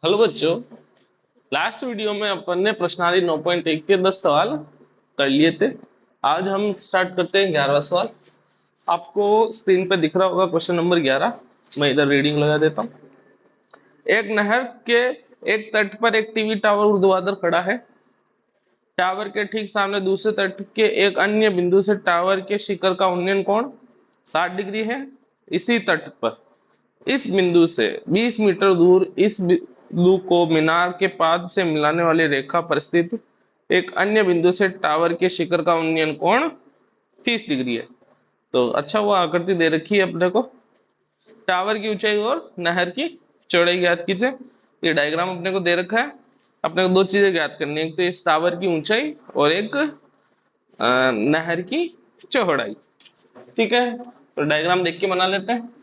Hello बच्चों। Last video में अपन ने प्रश्नावली 9.1 के 10 सवाल कर लिए थे। आज हम स्टार्ट करते हैं 11वां सवाल। आपको स्क्रीन पे दिख रहा होगा क्वेश्चन नंबर 11। मैं इधर रीडिंग लगा देता हूँ। एक नहर के एक तट पर एक टीवी टावर ऊर्ध्वाधर खड़ा है। टावर के ठीक सामने दूसरे तट के एक अन्य बिंदु से टावर के शिखर का उन्नयन कोण 60 डिग्री है। इसी तट पर इस बिंदु से 20 मीटर दूर इस बिंदु को मीनार के पाद से मिलाने वाली रेखा पर स्थित एक अन्य बिंदु से टावर के शिखर का उन्नयन कोण 30 डिग्री है। तो अच्छा, वो आकृति दे रखी है अपने को। टावर की ऊंचाई और नहर की चौड़ाई ज्ञात कीजिए। ये डायग्राम अपने को दे रखा है। अपने को दो चीजें ज्ञात करनी है, एक तो इस टावर की ऊंचाई और एक नहर की चौड़ाई। ठीक है, तो डायग्राम देख के बना लेते हैं।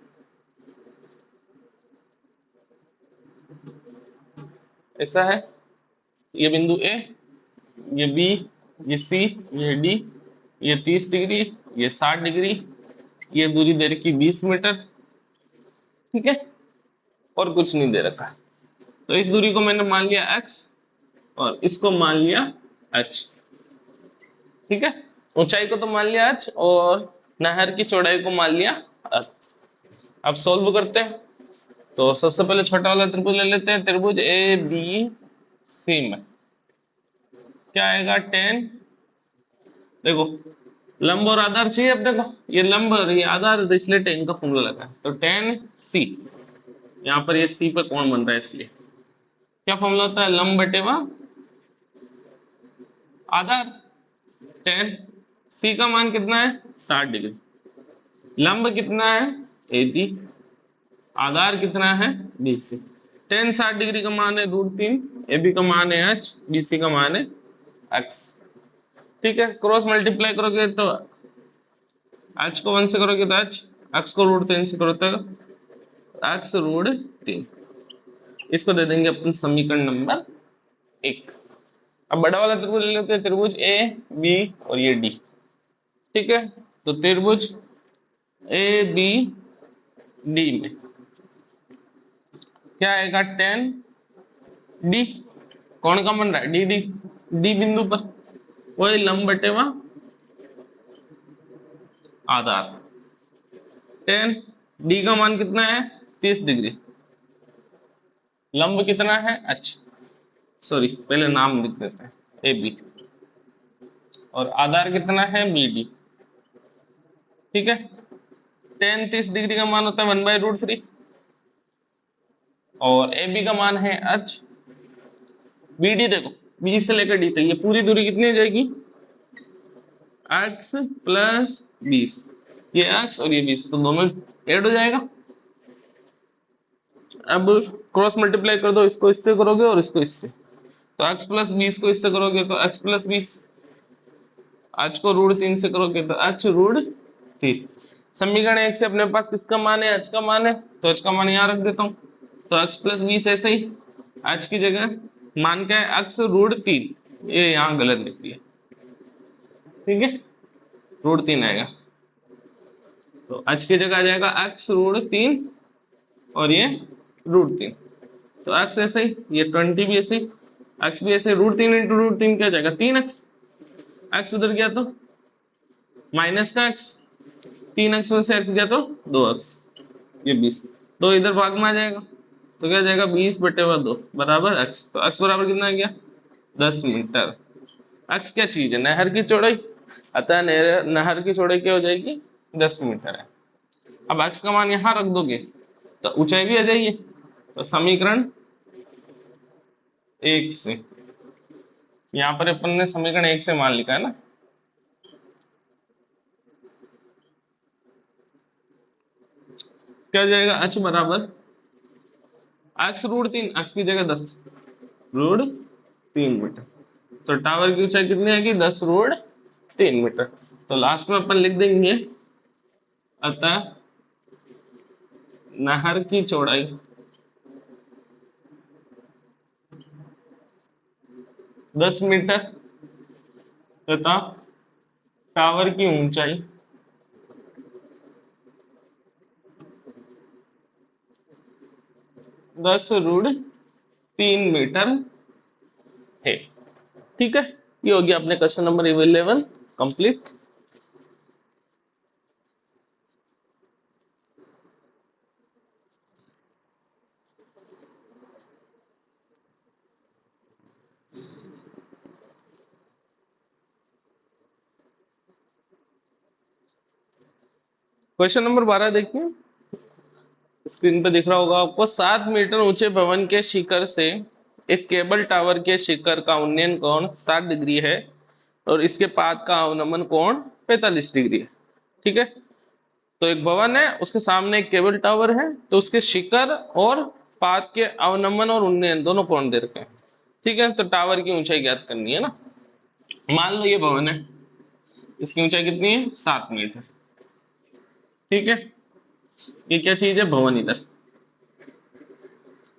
ऐसा है, ये बिंदु ए, ये बी, ये सी, ये डी, ये 30 डिग्री, ये 60 डिग्री, ये दूरी दे रखी 20 मीटर। ठीक है, और कुछ नहीं दे रखा। तो इस दूरी को मैंने मान लिया x और इसको मान लिया h। ठीक है, ऊंचाई को तो मान लिया h और नहर की चौड़ाई को मान लिया h। अब सॉल्व करते हैं। तो सबसे पहले छोटा वाला त्रिभुज ले लेते हैं। त्रिभुज ए बी सी में क्या आएगा? 10। देखो, लंब और आधार चाहिए अपने को। ये लंब और ये आधार, तो इसलिए टेन का फॉर्मूला लगा है। तो 10 सी, यहाँ पर ये सी पर कोण बन रहा है, इसलिए क्या फॉर्मूला होता है? लंब बटेवा आधार। 10 सी का मान कितना है? 60 डिग्री। लंब कितना है? A B. आधार कितना है? B C. 10 60 डिग्री का मान है √3, ए बी का मान है h, बी सी का मान है x। ठीक है, क्रॉस मल्टीप्लाई करोगे तो h को 1 से करोगे तो h, x को √3 से करोगे तो x √3। इसको दे देंगे अपन समीकरण नंबर 1। अब बड़ा वाला त्रिभुज ले लेते हैं, त्रिभुज ए बी और ये डी। ठीक है, तो त्रिभुज ए बी डी में क्या आएगा? 10 डी। कौन का बन रहा है? D D. डी बिंदु पर वही लंब बटेवा आधार। 10 डी का मान कितना है? 30 डिग्री। लंब कितना है? अच्छा सॉरी, पहले नाम लिख देते हैं, ए बी। और आधार कितना है? B D. ठीक है, 10 30 डिग्री का मान होता है 1/√3 और ए बी का मान है h। बी डी देखो, बी से लेकर डी तक ये पूरी दूरी कितनी हो जाएगी? x plus 20। ये x और ये 20 तो दोनों ऐड हो जाएगा। अब क्रॉस मल्टीप्लाई कर दो, इसको इससे करोगे और इसको इससे, तो x प्लस 20 को इससे करोगे तो x प्लस 20, h को √3 से करोगे तो h √3। समीकरण 1 से अपने पास किसका मान है? h का मान है, तो h का मान यहाँ रख देता हूँ। तो x प्लस 20 ऐसे ही, h की जगह मान क्या है? x √3। ये यहाँ गलत लिख दिया। ठीक है, √3 आएगा, तो h की जगह आ जाएगा x √3 और ये √3। तो x ऐसे ही, ये 20 भी ऐसे ही, x भी ऐसे। √3 इंटू √3 क्या जाएगा? 3x। x उधर गया तो माइनस का x, 3x में से x गया तो 2x, ये 20। दो इधर भाग में आ जाएगा तो क्या जाएगा? 20/2 बराबर x। तो x बराबर कितना आ गया? 10 मीटर। x क्या चीज है? नहर की चौड़ाई। अतः नहर की चौड़ाई क्या हो जाएगी? 10 मीटर है। अब x का मान यहाँ रख दोगे तो ऊंचाई भी आ जाएगी। तो समीकरण 1 से, यहाँ पर अपन ने समीकरण 1 से मान लिखा है ना। क्या जाएगा? h बराबर x √3, x की जगह 10 √3 मीटर। तो टावर की ऊंचाई कितनी आएगी? 10 √3 मीटर। तो लास्ट में अपन लिख देंगे, अतः नहर की चौड़ाई 10 मीटर तथा टावर की ऊंचाई 10 √3 3 मीटर है। ठीक है, ये हो गया अपने question number 11 complete. Question number 12 देखिए, स्क्रीन पे दिख रहा होगा आपको। 7 मीटर ऊंचे भवन के शिखर से एक केबल टावर के शिखर का उन्नयन कोण 60 डिग्री है और इसके पाद का अवनमन कोण 45 डिग्री है। ठीक है, तो एक भवन है, उसके सामने एक केबल टावर है, तो उसके शिखर और पाद के अवनमन और उन्नयन दोनों कोण दे रखे हैं। ठीक है, तो टावर की ऊंचाई ज्ञात करनी है ना। मान लो ये भवन है, इसकी ऊंचाई कितनी है? 7 मीटर। ठीक है, ये क्या चीज है? भवन। इधर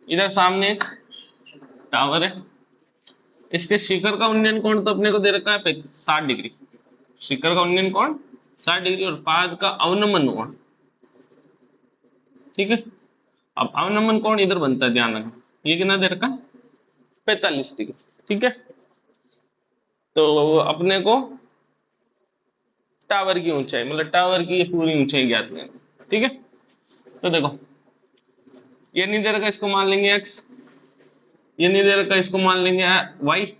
इधर सामने एक टावर है, इसके शिखर का उन्नयन कोण तो अपने को दे रखा है 60 डिग्री। शिखर का उन्नयन कोण 60 डिग्री और पाद का अवनमन कोण। ठीक है, अब अवनमन कोण इधर बनता है, ध्यान रखना, ये कितना दे रखा है? 45 डिग्री। ठीक है, तो अपने को टावर की ऊंचाई, मतलब टावर की पूरी ऊंचाई ज्ञात करनी। ठीक है, तो देखो ये नहीं दे रखा, इसको मान लेंगे एक्स। ये नहीं दे रखा, इसको मान लेंगे वाई।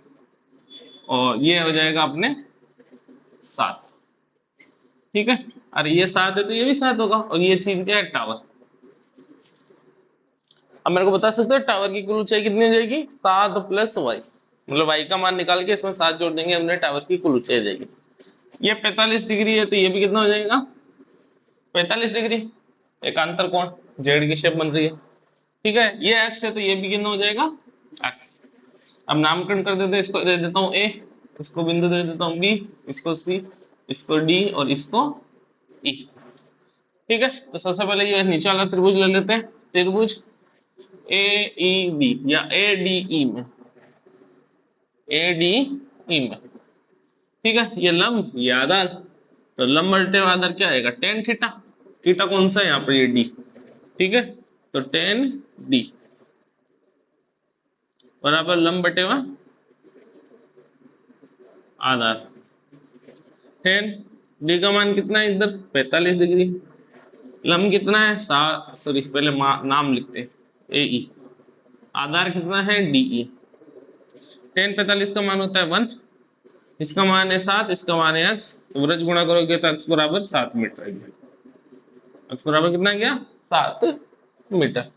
और ये हो जाएगा अपने 7। ठीक है, अरे ये 7 है तो ये भी 7 होगा, और ये चीज क्या है? टावर। अब मेरे को बता सकते हो टावर की कुल ऊंचाई कितनी हो जाएगी? 7 प्लस वाई, मतलब वाई का मान निकाल के इसमें 7 जोड़ देंगे, हमने टावर की कुल ऊंचाई जाएगी। ये 45 डिग्री है, तो ये भी कितना हो जाएगा? 45 डिग्री। एक अंतर कोण, जेड की शेप बन रही है। ठीक है, ये एक्स है, तो ये भी कितना हो जाएगा? एक्स। अब नामकरण कर देते हैं, इसको दे देता हूँ ए, इसको बिंदु दे देता हूँ बी, इसको सी, इसको डी और इसको ई। ठीक है, तो सबसे पहले ये नीचे वाला त्रिभुज ले लेते हैं। त्रिभुज ए ई बी या ए डी ई में, ए डी ई में। ठीक है, ये लंब, ये आधार, तो लंब बटे आधार क्या आएगा? Tan theta. थीटा कौन सा है यहाँ पर? ये डी। ठीक है, तो टेन डी बराबर लंब बटेवा आधार। टेन डी का मान कितना है इधर? 45 डिग्री। लंब कितना है? सॉरी पहले नाम लिखते हैं, ए ई। आधार कितना है? D E. टेन 45 का मान होता है 1, इसका मान है 7, इसका मान है एक्स, तो ब्रज गुणा करोगे तो एक्स बराबर 7 मीटर। एक्स बराबर कितना गया? 7 मीटर।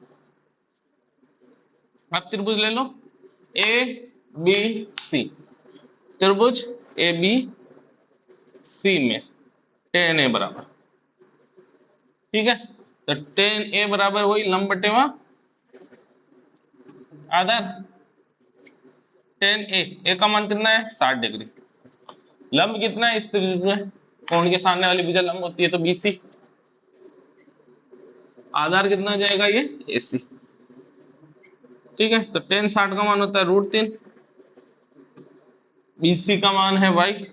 अब त्रिभुज ले लो ए बी सी। त्रिभुज ए बी सी में टेन ए बराबर। ठीक है, तो टेन ए बराबर वही लंब बटेवा आधार। टेन ए का मान कितना है? 60 डिग्री। लंब कितना है इस त्रिभुज में? कोण के सामने वाली भुजा लंब होती है, तो बीसी। आधार कितना हो जाएगा? ये एसी। ठीक है, तो टेन 60 का मान होता है √3। बीसी का मान है वाई,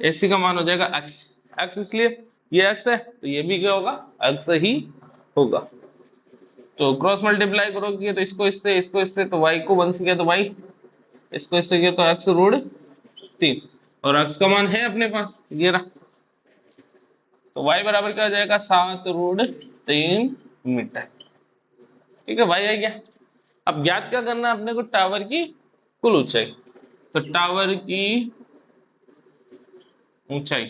एसी का मान हो जाएगा एक्स। एक्स इसलिए ये एक्स है, तो ये भी क्या होगा? एक्स ही होगा। तो क्रॉस मल्टीप्लाई करोगे तो इसको इससे, इसको इससे, तो वाई को 1 से किया तो वाई, इसको इससे किया तो एक्स √3, और एक्स का मान है अपने पास, ये रहा। तो वाई बराबर क्या हो जाएगा? 7√3 मीटर। ठीक है, वाई आ गया। अब ज्ञात क्या करना है अपने को? टावर की कुल ऊंचाई। तो टावर की ऊंचाई,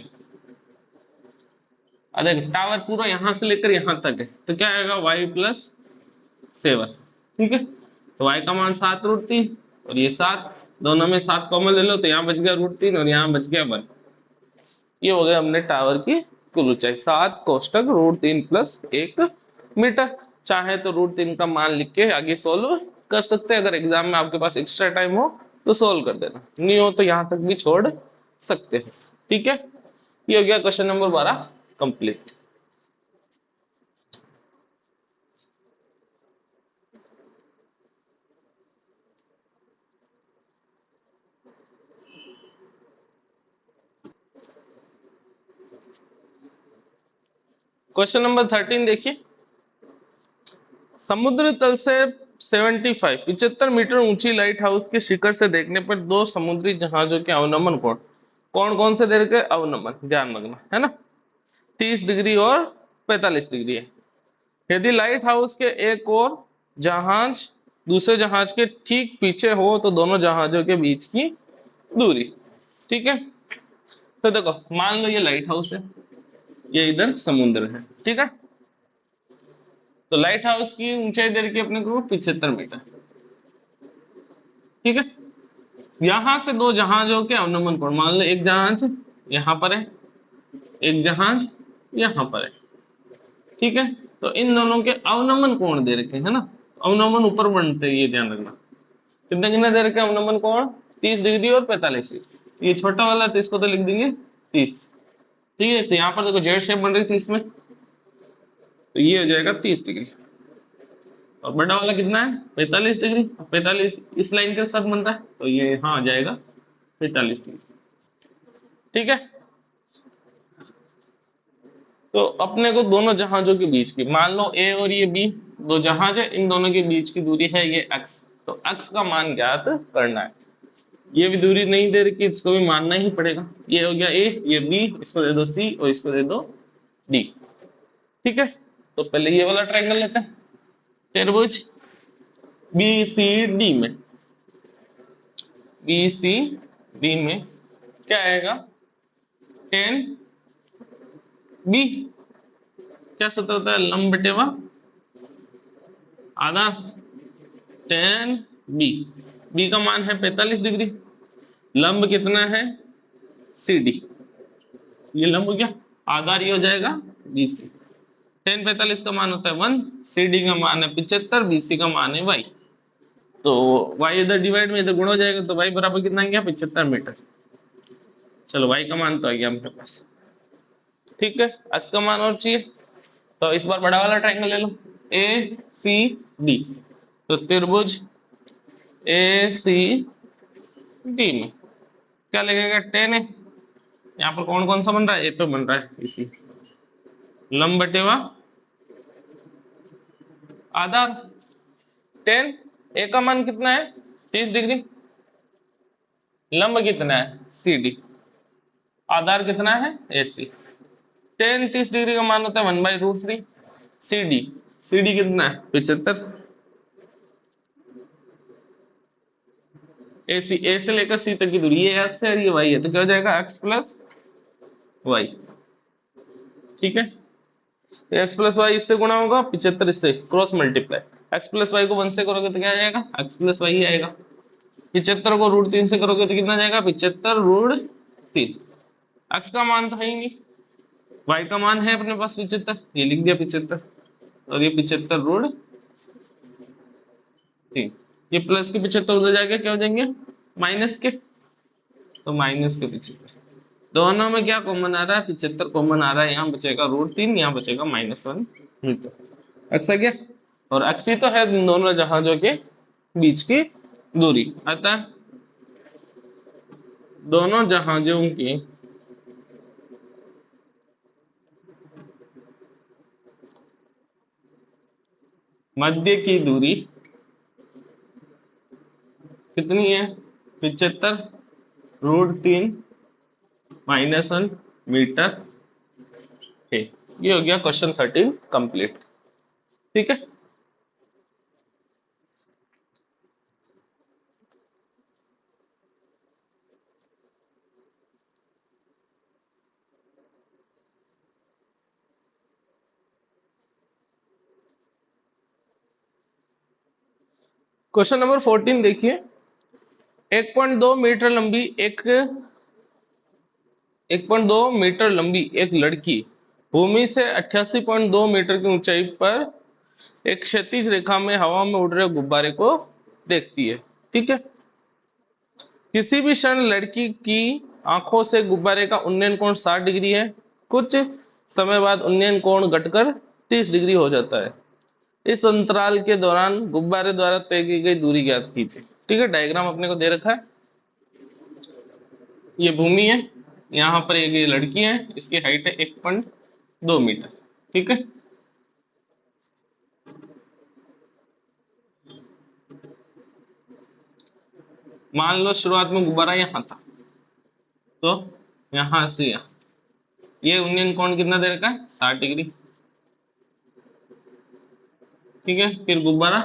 देख टावर पूरा यहां से लेकर यहां तक है, तो क्या आएगा? Y plus 7। ठीक है, तो वाई का मान 7√3 और ये 7, दोनों में 7 कॉमन ले लो, तो यहाँ बच गया √3 और यहाँ बच गया 1। ये हो गया हमने टावर की कुल ऊंचाई, 7 कोष्टक √3 प्लस 1 मीटर। चाहे तो √3 का मान लिख के आगे सोल्व कर सकते हैं, अगर एग्जाम में आपके पास एक्स्ट्रा टाइम हो तो सोल्व कर देना, नहीं हो तो यहाँ तक भी छोड़ सकते हैं। ठीक है, ये हो गया question number 12 complete. Question number 13 देखिए, समुद्र तल से 75 मीटर ऊंची लाइट हाउस के शिखर से देखने पर दो समुद्री जहाजों के अवनमन कोण कौन कौन से दे रखे अवनमन ध्यान रखना है ना 30 डिग्री और 45 डिग्री है। यदि लाइट हाउस के एक और जहाज दूसरे जहाज के ठीक पीछे हो तो दोनों जहाजों के बीच की दूरी ठीक है। तो देखो मान लो ये लाइट हाउस है ये इधर समुद्र है ठीक है। तो लाइट हाउस की ऊंचाई दे रखी है अपने को 75 मीटर ठीक है। यहां से दो जहाजों के अवनमन कोण मान लो एक जहाज यहां पर है एक जहाज यहां पर है ठीक है। तो इन दोनों के अवनमन कोण दे रखे है ना अवनमन ऊपर बनते हैं ये ध्यान रखना कितने कितने दे रखे अवनमन कोण 30 डिग्री और 45 डिग्री ये छोटा वाला तो इसको तो लिख देंगे 30 ठीक है। तो यहाँ पर देखो जेड शेप बन रही थी इसमें तो ये हो जाएगा 30 डिग्री और बड़ा वाला कितना है 45 डिग्री 45 इस लाइन के साथ बनता है तो ये यहाँ आ जाएगा 45 डिग्री ठीक है। तो अपने को दोनों जहाजों के बीच की मान लो ए और ये बी दो जहाज है इन दोनों के बीच की दूरी है ये एक्स तो एक्स का मान ज्ञात करना है। ये भी दूरी नहीं दे रखी इसको भी मानना ही पड़ेगा ये हो गया ए ये बी इसको दे दो सी और इसको दे दो डी ठीक है। तो पहले ये वाला ट्रायंगल लेते हैं त्रिभुज बी सी डी में बी सी डी में क्या आएगा 10 बी क्या सूत्र होता है लंब बटेवा आधा 10 बी बी का मान है 45 डिग्री लंब कितना है सी डी ये लंब हो गया आधार ये हो जाएगा बी सी 10 45 का मान होता है 1 सी डी का मान है 75 बी सी का मान है वाई तो वाई इधर डिवाइड में इधर गुण हो जाएगा तो वाई बराबर कितना आ गया 75 मीटर। चलो वाई का मान तो आ गया हमारे पास ठीक है एक्स का मान और चाहिए तो इस बार बड़ा वाला ट्रायंगल ले लो ए सी डी तो त्रिभुज ए सी डी में क्या लगेगा 10 है यहाँ पर कौन कौन सा बन रहा है ए पे बन रहा है इसी लंब बटेवा आधार 10 ए का मान कितना है 30 डिग्री लंब कितना है सी डी आधार कितना है ए सी 10 30 डिग्री का मान होता है 1/√3 सी डी कितना है 75 ए से लेकर सी तक की दूरी ये एक्स है और ये वाई है तो क्या हो जाएगा एक्स प्लस वाई ठीक है। तो एक्स प्लस वाई इससे गुणा होगा 75 इससे cross multiply X plus Y को 1 से करोगे तो क्या आ जाएगा एक्स प्लस वाई आएगा 75 को √3 से करोगे तो कितना जाएगा 75√3 एक्स का मान तो है ही नहीं वाई का मान है अपने पास 75 ये लिख दिया 75 और ये 75√3 ये प्लस के 75 उधर जाएगा क्या हो जाएंगे माइनस के तो माइनस के 75 दोनों में क्या कॉमन आ रहा है 75 कॉमन आ रहा है यहाँ बचेगा √3 यहाँ बचेगा -1 मीटर एक्स आ गया और एक्स ही तो है दोनों जहाजों के बीच की दूरी अतः दोनों जहाजों की मध्य की दूरी कितनी है 75√3 -1 मीटर है। ये हो गया क्वेश्चन 13 कंप्लीट ठीक है। क्वेश्चन नंबर 14 देखिए 1.2 मीटर लंबी 1.2 मीटर लंबी एक लड़की भूमि से 88.2 मीटर की ऊंचाई पर एक क्षैतिज रेखा में हवा में उड़ रहे गुब्बारे को देखती है ठीक है। किसी भी क्षण लड़की की आंखों से गुब्बारे का उन्नयन कोण 60 डिग्री है कुछ समय बाद उन्नयन कोण घटकर 30 डिग्री हो जाता है इस अंतराल के दौरान गुब्बारे द्वारा तय की गई दूरी ज्ञात कीजिए ठीक है। डायग्राम अपने को दे रखा है ये भूमि है यहाँ पर एक ये लड़की है इसकी हाइट है 1.2 मीटर ठीक है। मान लो शुरुआत में गुब्बारा यहाँ था, तो यहाँ से यहाँ ये उन्नयन कोण कितना दे रखा है, 60 डिग्री। ठीक है, फिर गुब्बारा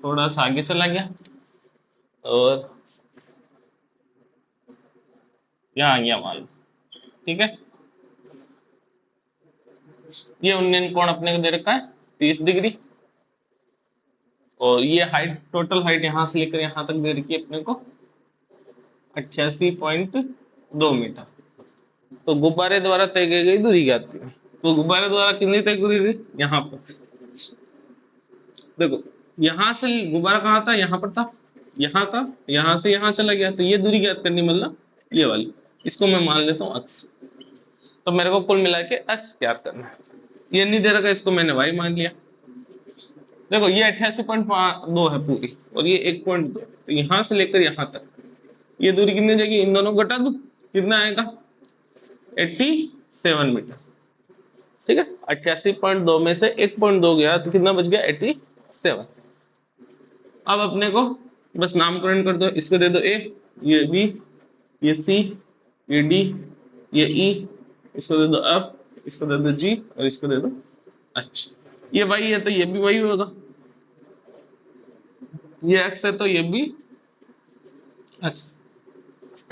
थोड़ा सा आगे चला गया और यहाँ आ गया मान लो। ठीक है, ये उन्नयन कोण अपने को दे रखा है 30 डिग्री, और ये हाइट, टोटल हाइट यहाँ से लेकर यहाँ तक दे रखी है अपने को 88.2 मीटर। तो गुब्बारे द्वारा तय की गई दूरी ज्ञात की। तो गुब्बारे द्वारा कितनी तय की गई, यहाँ पर देखो, यहाँ से गुब्बारा कहाँ था, यहाँ पर था, यहाँ था, यहाँ से यहाँ चला गया, तो ये दूरी ज्ञात करनी, मतलब ये वाली, इसको मैं मान लेता हूँ अक्ष। तो मेरे को कुल मिला के अक्ष ज्ञात करना है। ये नहीं दे रखा, इसको मैंने वाई मान लिया। देखो ये 88.2 है पूरी, और ये 1.2, तो यहाँ से लेकर यहाँ तक ये दूरी कितनी जाएगी, इन दोनों को घटा दो, कितना आएगा 87 मीटर। ठीक है, 88.2 में से 1.2 गया तो कितना बच गया 87। अब अपने को बस नामकरण कर दो, इसको दे दो ए, ये बी, ये सी, ये डी, ये ई, इसको दे दो एफ, इसको दे दो जी, और इसको दे दो एच। ये वाई है तो ये भी वही होगा, ये एक्स है तो ये भी एक्स।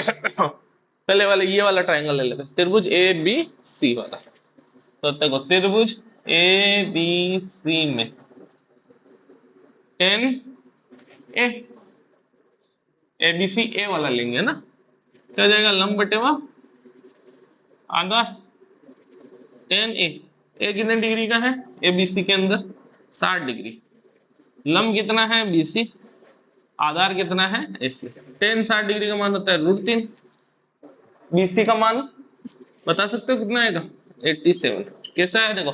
पहले वाले ये वाला ट्रायंगल ले लेते हैं, त्रिभुज ए बी सी वाला। तो देखो त्रिभुज ए बी सी में ten A, A B C ए वाला लेंगे ना, क्या जाएगा लंब बटेवा आधार, टेन ए, ए कितने डिग्री का है ए बी सी के अंदर 60 डिग्री, लंब कितना है बी सी, आधार कितना है ए सी। टेन 60 डिग्री का मान होता है √3, बीसी का मान बता सकते हो कितना आएगा 87। कैसा है देखो,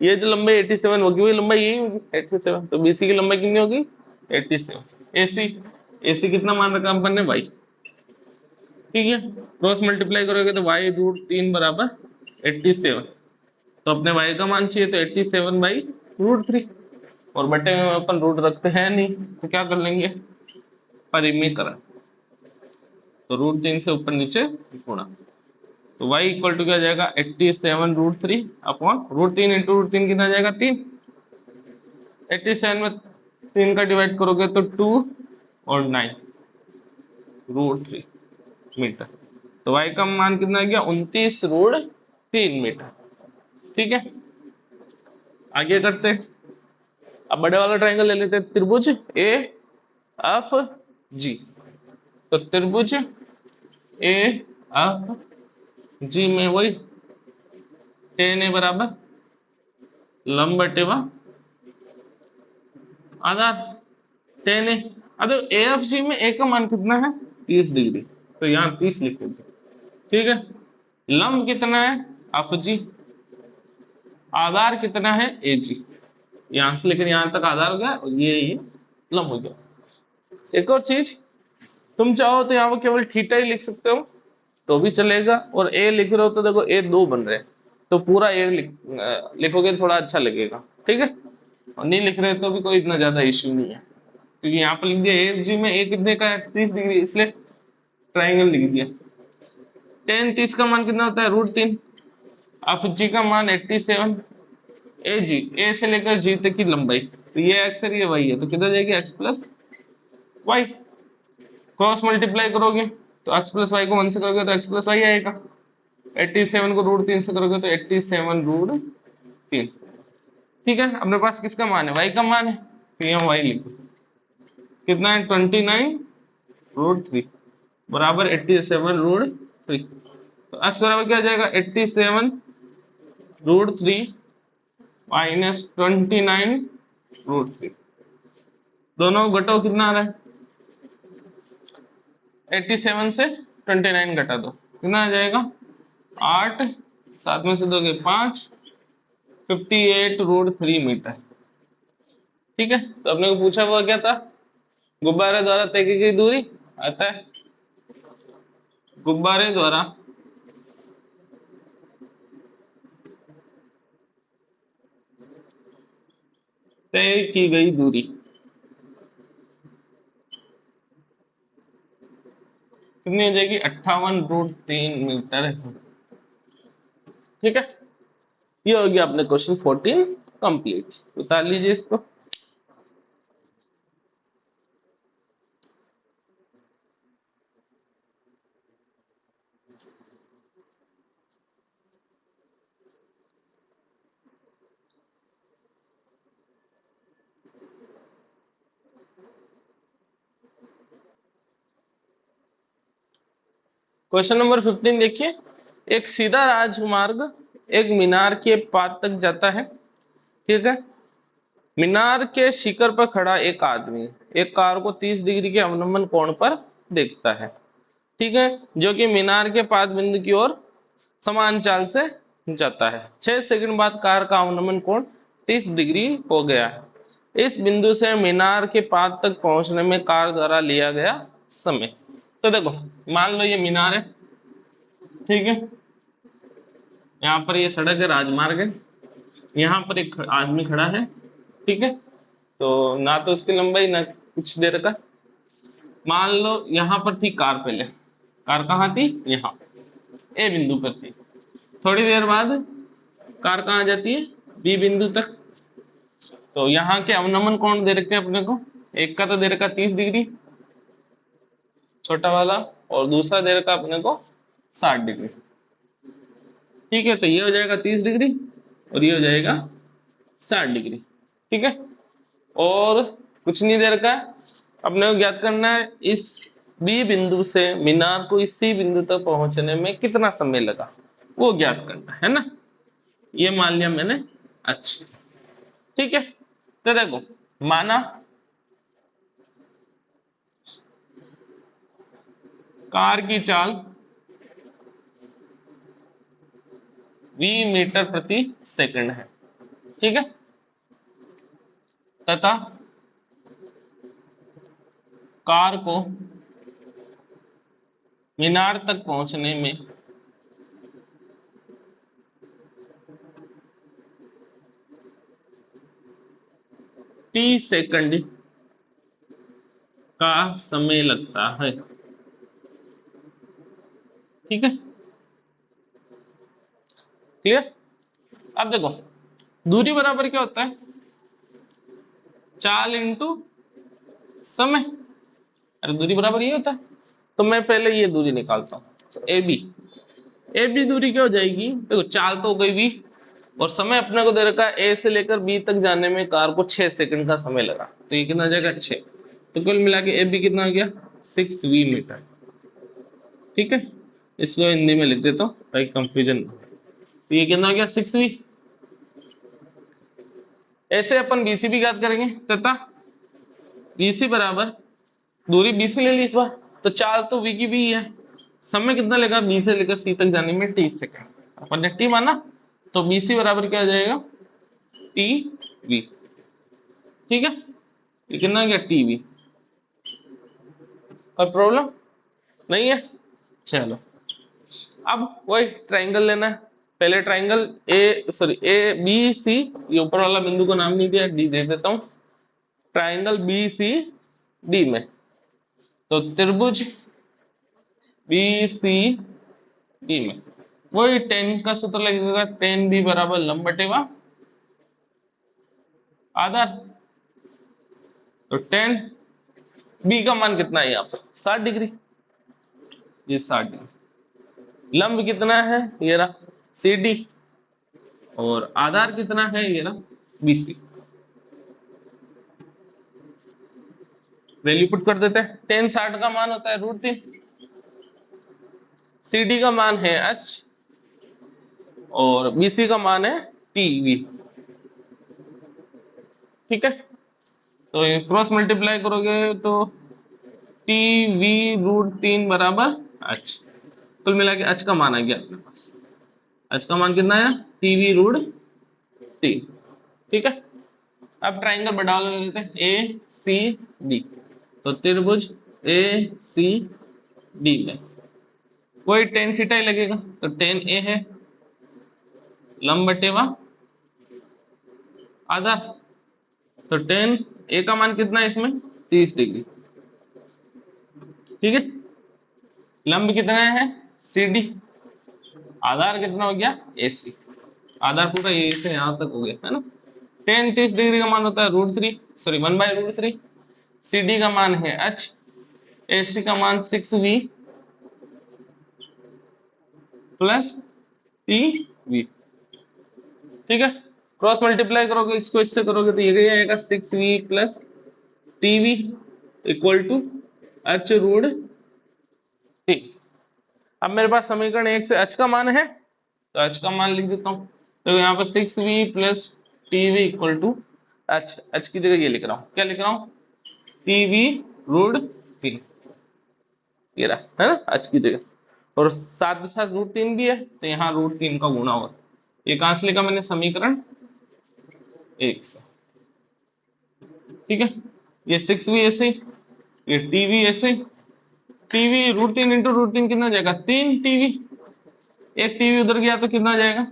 ये जो लंबाई 87 होगी वही लंबाई यही होगी 87, तो बीसी की लंबाई कितनी होगी 87। एसी, एसी कितना मान रखा अपन ने y, ठीक है, क्रॉस मल्टीप्लाई करोगे तो y√3 बराबर 87, तो अपने y का मान चाहिए तो 87/√3, और बटे में अपन रूट रखते हैं नहीं, तो क्या कर लेंगे परिमीकरण, तो √3 से ऊपर नीचे गुणा, तो y इक्वल टू क्या जाएगा 87√3 अपॉन √3 इंटू √3 कितना जाएगा 3, 87 में 3 का डिवाइड करोगे तो 2 और 9 √3 मीटर, तो y का मान कितना आ गया 29√3 मीटर। ठीक है, आगे करते, अब बड़े वाला ट्रायंगल ले लेते हैं, त्रिभुज ए एफ जी। तो त्रिभुज ए एफ जी में वही टेन ए बराबर लंब बटेवा आधार, टेन ए। अब ए एफ जी में ए का मान कितना है 30 डिग्री, तो यहाँ 30 लिख देते। ठीक है, लंब कितना है एफ जी, आधार कितना है ए जी, यहां से लेकर यहां तक आधार हो गया, और ये लंब हो गया। एक और चीज, तुम चाहो तो यहाँ पर केवल थीटा ही लिख सकते हो तो भी चलेगा, और ए लिख रहे हो तो देखो ए 2 बन रहे हैं, तो पूरा ए लिखोगे थोड़ा अच्छा लगेगा। ठीक है, और नहीं लिख रहे तो भी कोई इतना ज्यादा इश्यू नहीं है, क्योंकि यहाँ पर लिख दिया ए जी में ए कितने का है 30 डिग्री, इसलिए ट्राइंगल लिख दिया। टेन 30 का मान कितना होता है √3, एफ जी का मान 87, ए जी ए से लेकर जी तक की लंबाई, तो ये एक्स है ये वाई है, तो कितना जाएगी X plus Y, cross multiply करोगे तो x प्लस वाई को 1 से करोगे तो x प्लस वाई आएगा, 87 को √3 से करोगे तो 87√3। ठीक है, अपने पास किसका मान है y का मान है, तो यहाँ y लिखो, कितना है 29√3 बराबर 87√3, तो x बराबर क्या जाएगा 87√3 माइनस 29√3, दोनों घटाओ कितना आ रहा है 87 से 29 घटा दो कितना आ जाएगा 8, 7 में से दोगे 5, 58√3 मीटर। ठीक है, तो अपने को पूछा हुआ क्या था, गुब्बारे द्वारा तय की गई दूरी, आता है गुब्बारे द्वारा तय की गई दूरी कितनी हो जाएगी 58√3 मीटर। ठीक है, ये हो गया अपने क्वेश्चन 14 कंप्लीट। उतार लीजिए इसको। क्वेश्चन नंबर 15 देखिए, एक सीधा राजमार्ग एक मीनार के पाद तक जाता है। ठीक है, मीनार के शिखर पर खड़ा एक आदमी एक कार को 30 डिग्री के अवनमन कोण पर देखता है। ठीक है, जो कि मीनार के पाद बिंदु की ओर समान चाल से जाता है। 6 सेकंड बाद कार का अवनमन कोण 30 डिग्री हो गया है। इस बिंदु से मीनार के पाद तक पहुंचने में कार द्वारा लिया गया समय। तो देखो, मान लो ये मीनार है। ठीक है, यहाँ पर ये सड़क है, राजमार्ग है। यहाँ पर एक आदमी खड़ा है। ठीक है, तो ना तो उसकी लंबाई ना कुछ देर का। मान लो यहाँ पर थी कार, पहले कार कहाँ थी, यहाँ ए बिंदु पर थी। थोड़ी देर बाद कार कहाँ जाती है, बी बिंदु तक। तो यहाँ के अवनमन कोण दे रखे अपने को, एक का तो दे रखा 30 डिग्री छोटा वाला, और दूसरा दे रखा अपने को 60 डिग्री। ठीक है, तो ये हो जाएगा 30 डिग्री और ये हो जाएगा 60 डिग्री। ठीक है, और कुछ नहीं दे रखा है, अपने को ज्ञात करना है इस बी बिंदु से मीनार को इस सी बिंदु तक पहुंचने में कितना समय लगा, वो ज्ञात करना है ना। ये मान लिया मैंने। अच्छा, ठीक है, तो देखो, माना कार की चाल 20 मीटर प्रति सेकंड है। ठीक है, तथा कार को मीनार तक पहुंचने में 30 सेकंड का समय लगता है। ठीक है, क्लियर। अब देखो, दूरी बराबर क्या होता है, चाल इंटू समय। अरे दूरी बराबर ये होता है, तो मैं पहले ये दूरी निकालता हूँ। तो ए बी दूरी क्या हो जाएगी, देखो चाल तो हो गई बी, और समय अपने को दे रखा है ए से लेकर बी तक जाने में कार को 6 सेकंड का समय लगा। तो ये कितना आ जाएगा 6, तो कुल मिला के ए बी कितना आ गया 6v मीटर। ठीक है, इसको हिंदी में लिख देता हूँ ताकि कंफ्यूजन ना हो। तो ये कितना आ गया 6v। ऐसे अपन बीसी भी ज्ञात करेंगे, तथा बीसी बराबर, दूरी बी से ले ली इस बार, तो चाल तो वी की भी है, समय कितना लेगा बी से लेकर सी तक जाने में 30 सेकंड। अपन ने टी माना, तो बीसी बराबर क्या आ जाएगा टी वी। ठीक है, ये कितना आ गया टी वी। कोई प्रॉब्लम नहीं है। चलो, अब वही ट्राइंगल लेना है। पहले ट्राइंगल ए बी सी, ये ऊपर वाला बिंदु को नाम नहीं दिया, डी दे देता हूं। ट्राइंगल बी सी डी में, तो त्रिभुज बी सी डी में वही 10 का सूत्र लगेगा, 10 बी बराबर लंब बटेवा आधार। तो 10 बी का मान कितना है यहाँ पर 60 डिग्री, ये 60 डिग्री। लंब कितना है, ये रहा सी डी, और आधार कितना है, ये रहा बी सी। वैल्यू पुट कर देते हैं। 10 60 का मान होता है √3, सी डी का मान है h, और बी सी का मान है टी वी। ठीक है, तो ये क्रॉस मल्टीप्लाई करोगे तो टी वी √3 बराबर h। कुल मिला के h का मान आ गया अपने पास। h का मान कितना है √3। ठीक है, अब ट्राइंगल बढ़ा लेते हैं ए सी डी। तो त्रिभुज ए सी डी में वही टेन थीटा ही लगेगा, तो 10 ए है लंब बटेवा आधा। तो 10 ए का मान कितना है इसमें 30 डिग्री। ठीक है, लंब कितना है CD, आधार कितना हो गया AC, आधार पूरा ए से यहां तक हो गया है ना। टेन 30 डिग्री का मान होता है √3, सॉरी 1/√3। CD का मान है H, AC का मान 6V प्लस TV, ठीक है। क्रॉस मल्टीप्लाई करोगे इसको इससे करोगे तो ये आएगा 6V plus TV equal to H√3। अब मेरे पास समीकरण 1 से H का मान है तो H का मान लिख देता हूं। तो यहाँ पर 6V plus TV equal to H की जगह ये लिख रहा हूँ, क्या लिख रहा हूँ TV√3, ये रहा है ना H की जगह, और साथ साथ √3 भी है तो यहाँ √3 का गुणा होगा। ये कहां से लिखा मैंने समीकरण 1 से, ठीक है। ये 6V ऐसे ही, ये TV ऐसे ही, TV √3 इंटू √3 कितना हो जाएगा 3TV, एक TV उधर गया तो कितना हो जाएगा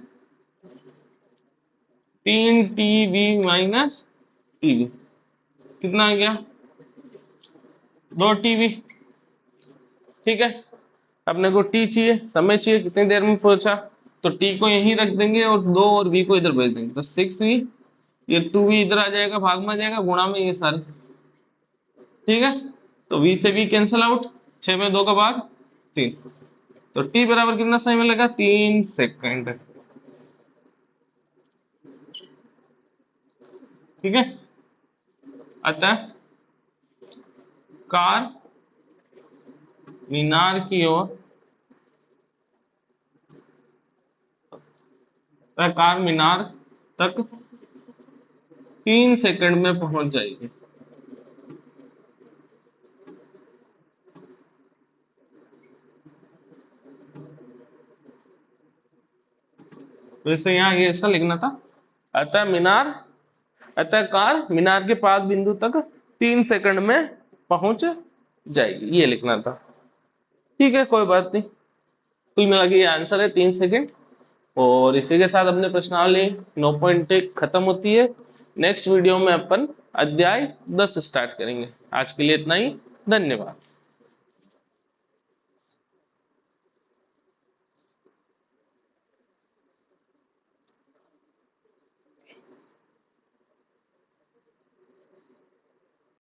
3TV माइनस TV, कितना आ गया 2TV, ठीक है। अपने को T चाहिए, समय चाहिए, कितनी देर में पहुंचा, तो T को यहीं रख देंगे और 2 और V को इधर भेज देंगे, तो 6V, ये 2V इधर आ जाएगा, भाग में आ जाएगा, गुणा में ये सारे, ठीक है। तो V से V कैंसिल आउट, 6 में 2 का भाग 3, तो T बराबर कितना समय मिलेगा 3 सेकंड, ठीक है। अतः कार मीनार की ओर, कार मीनार तक 3 सेकंड में पहुंच जाएगी। तो इसे यहाँ ये ऐसा लिखना था, अतः कार मीनार के पाद बिंदु तक 3 सेकंड में पहुंच जाएगी, ये लिखना था, ठीक है। कोई बात नहीं, कुल मिला के ये आंसर है 3 सेकंड। और इसी के साथ अपने प्रश्नावली 9.1 खत्म होती है। नेक्स्ट वीडियो में अपन अध्याय 10 स्टार्ट करेंगे। आज के लिए इतना ही, धन्यवाद।